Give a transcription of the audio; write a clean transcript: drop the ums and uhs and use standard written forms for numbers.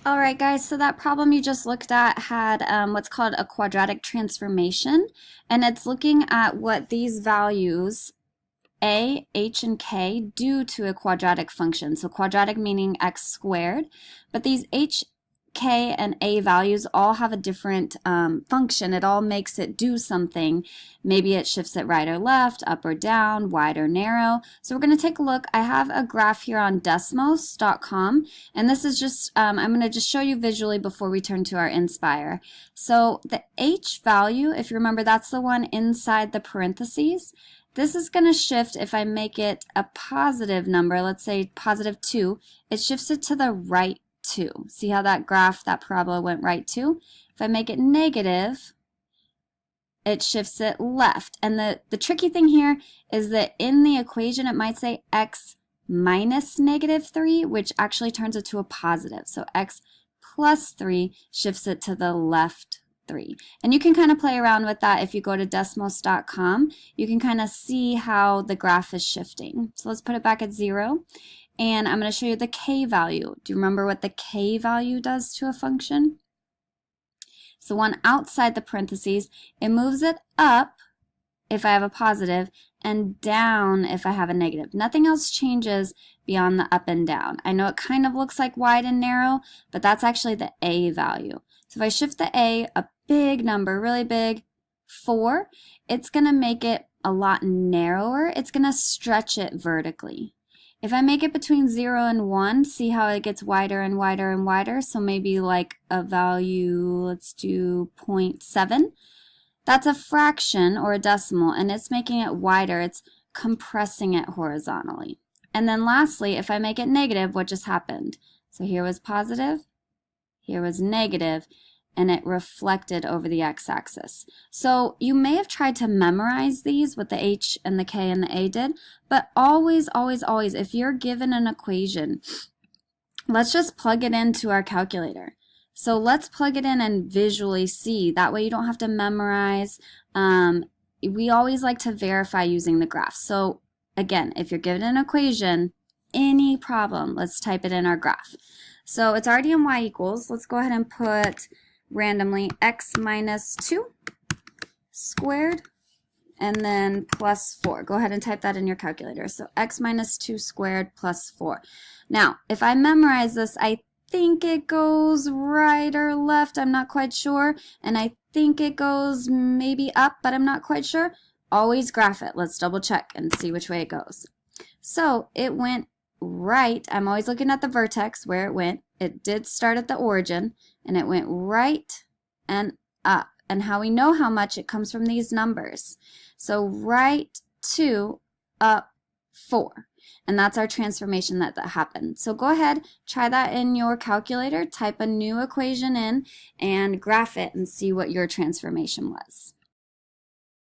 All right, guys, so that problem you just looked at had what's called a quadratic transformation, and it's looking at what these values, a, h, and k, do to a quadratic function. So quadratic meaning x squared, but these h, k, and a values all have a different function. It all makes it do something. Maybe it shifts it right or left, up or down, wide or narrow. So we're going to take a look. I have a graph here on Desmos.com, and this is just, I'm going to just show you visually before we turn to our Inspire. So the h value, if you remember, that's the one inside the parentheses. This is going to shift if I make it a positive number, let's say positive 2, it shifts it to the right 2. See how that graph, that parabola went right 2? If I make it negative, it shifts it left. And the tricky thing here is that in the equation it might say x minus negative 3, which actually turns it to a positive. So x plus 3 shifts it to the left 3. And you can kind of play around with that if you go to Desmos.com. You can kind of see how the graph is shifting. So let's put it back at 0. And I'm going to show you the k value. Do you remember what the k value does to a function? So one outside the parentheses, it moves it up if I have a positive and down if I have a negative. Nothing else changes beyond the up and down. I know it kind of looks like wide and narrow, but that's actually the a value. So if I shift the a big number, really big, 4, it's going to make it a lot narrower. It's going to stretch it vertically. If I make it between 0 and 1, see how it gets wider and wider and wider? So maybe like a value, let's do 0.7. That's a fraction or a decimal, and it's making it wider. It's compressing it horizontally. And then lastly, if I make it negative, what just happened? So here was positive, here was negative, and it reflected over the x-axis. So you may have tried to memorize these, what the h and the k and the a did, but always, always, always, if you're given an equation, let's just plug it into our calculator. So let's plug it in and visually see. That way you don't have to memorize. We always like to verify using the graph. So again, if you're given an equation, any problem, let's type it in our graph. So it's already in y equals. Let's go ahead and put randomly x minus 2 squared and then plus 4. Go ahead and type that in your calculator. So x minus 2 squared plus 4. Now, if I memorize this, I think it goes right or left. I'm not quite sure. And I think it goes maybe up, but I'm not quite sure. Always graph it. Let's double check and see which way it goes. So it went right. I'm always looking at the vertex where it went. It did start at the origin, and it went right and up. And how we know how much, it comes from these numbers. So right 2, up 4. And that's our transformation that happened. So go ahead, try that in your calculator, type a new equation in, and graph it and see what your transformation was.